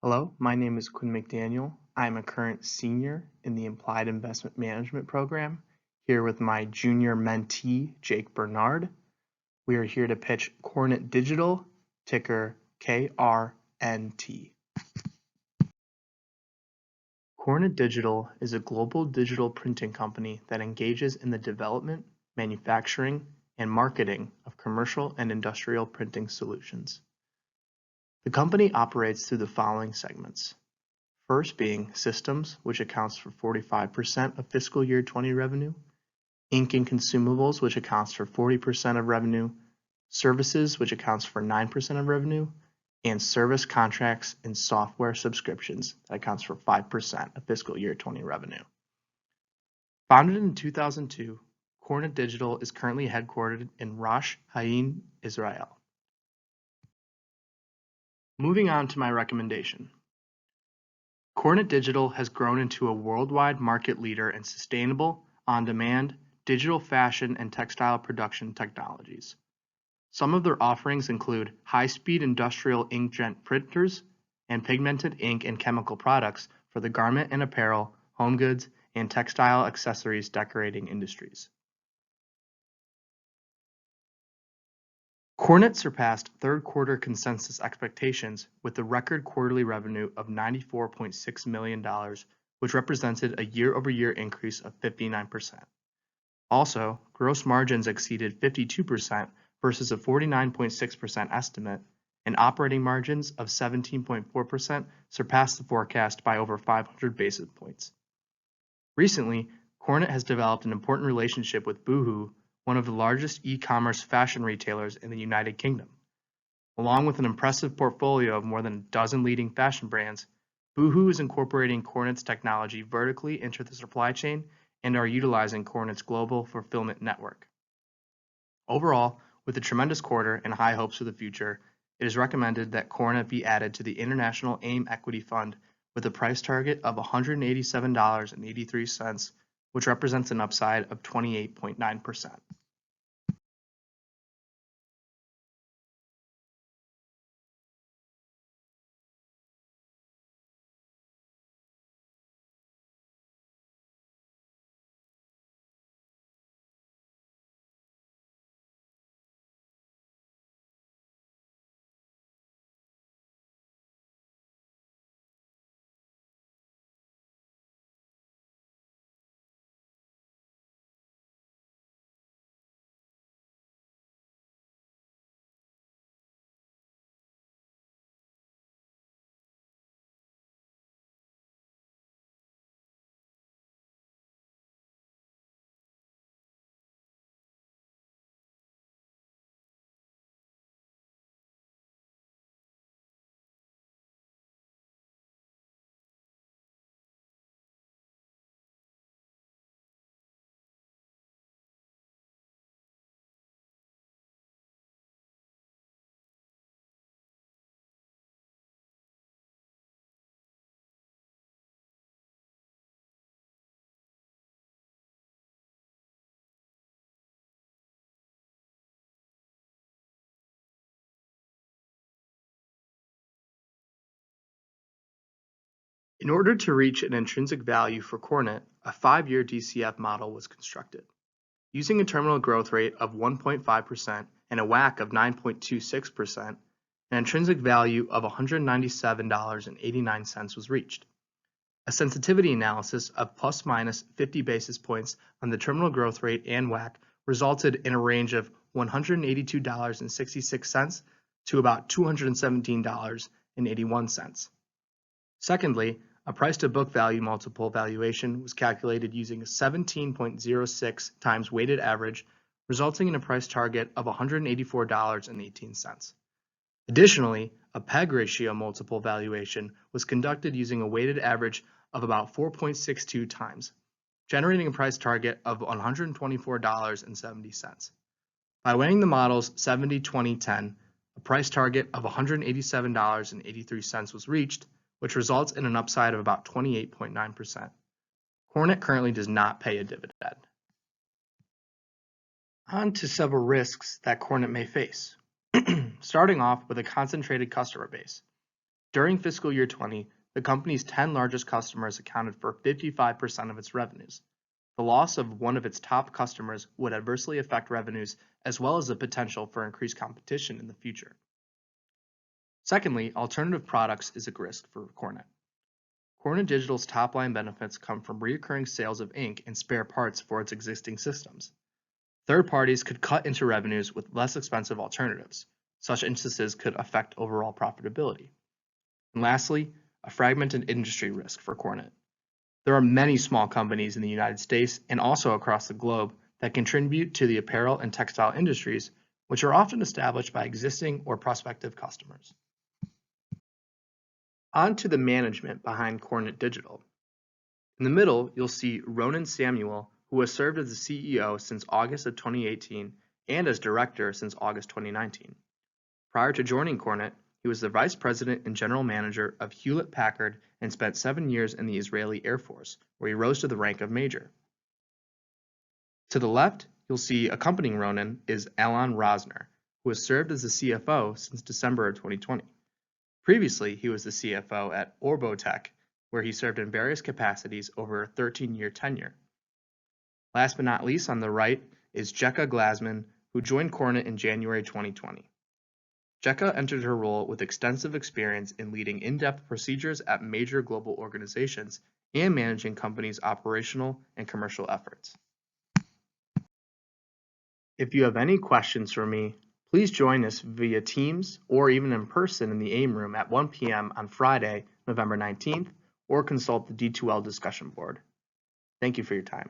Hello, my name is Quinn McDaniel. I'm a current senior in the Implied Investment Management program, here with my junior mentee, Jake Bernard. We are here to pitch Kornit Digital, ticker KRNT. Kornit Digital is a global digital printing company that engages in the development, manufacturing, and marketing of commercial and industrial printing solutions. The company operates through the following segments. First being systems, which accounts for 45% of fiscal year 20 revenue, ink and consumables, which accounts for 40% of revenue, services, which accounts for 9% of revenue, and service contracts and software subscriptions, that accounts for 5% of fiscal year 20 revenue. Founded in 2002, Kornit Digital is currently headquartered in Rosh Hain, Israel. Moving on to my recommendation. Kornit Digital has grown into a worldwide market leader in sustainable, on-demand, digital fashion and textile production technologies. Some of their offerings include high-speed industrial inkjet printers and pigmented ink and chemical products for the garment and apparel, home goods, and textile accessories decorating industries. Kornit surpassed third quarter consensus expectations with a record quarterly revenue of $94.6 million, which represented a year-over-year increase of 59%. Also, gross margins exceeded 52% versus a 49.6% estimate, and operating margins of 17.4% surpassed the forecast by over 500 basis points. Recently, Kornit has developed an important relationship with Boohoo, one of the largest e-commerce fashion retailers in the United Kingdom. Along with an impressive portfolio of more than a dozen leading fashion brands, Boohoo is incorporating Kornit's technology vertically into the supply chain and are utilizing Kornit's global fulfillment network. Overall, with a tremendous quarter and high hopes for the future, it is recommended that Kornit be added to the International AIM Equity Fund with a price target of $187.83, which represents an upside of 28.9%. In order to reach an intrinsic value for Kornit, a 5-year DCF model was constructed. Using a terminal growth rate of 1.5% and a WACC of 9.26%, an intrinsic value of $197.89 was reached. A sensitivity analysis of plus minus 50 basis points on the terminal growth rate and WACC resulted in a range of $182.66 to about $217.81. Secondly, a price to book value multiple valuation was calculated using a 17.06 times weighted average, resulting in a price target of $184.18. Additionally, a PEG ratio multiple valuation was conducted using a weighted average of about 4.62 times, generating a price target of $124.70. By weighing the models 70, 20, 10, a price target of $187.83 was reached, which results in an upside of about 28.9%. Kornit currently does not pay a dividend. On to several risks that Kornit may face. Starting off with a concentrated customer base. During fiscal year 20, the company's 10 largest customers accounted for 55% of its revenues. The loss of one of its top customers would adversely affect revenues as well as the potential for increased competition in the future. Secondly, alternative products is a risk for Kornit. Kornit Digital's top-line benefits come from recurring sales of ink and spare parts for its existing systems. Third parties could cut into revenues with less expensive alternatives. Such instances could affect overall profitability. And lastly, a fragmented industry risk for Kornit. There are many small companies in the United States and also across the globe that contribute to the apparel and textile industries, which are often established by existing or prospective customers. On to the management behind Kornit Digital. In the middle, you'll see Ronan Samuel, who has served as the CEO since August of 2018 and as director since August 2019. Prior to joining Kornit, he was the vice president and general manager of Hewlett-Packard and spent 7 years in the Israeli Air Force, where he rose to the rank of major. To the left, you'll see accompanying Ronan is Alon Rosner, who has served as the CFO since December of 2020. Previously, he was the CFO at Orbotech, where he served in various capacities over a 13-year tenure. Last but not least, on the right is Jekka Glasman, who joined Kornit in January 2020. Jekka entered her role with extensive experience in leading in-depth procedures at major global organizations and managing companies' operational and commercial efforts. If you have any questions for me, please join us via Teams or even in person in the AIM room at 1 p.m. on Friday, November 19th, or consult the D2L discussion board. Thank you for your time.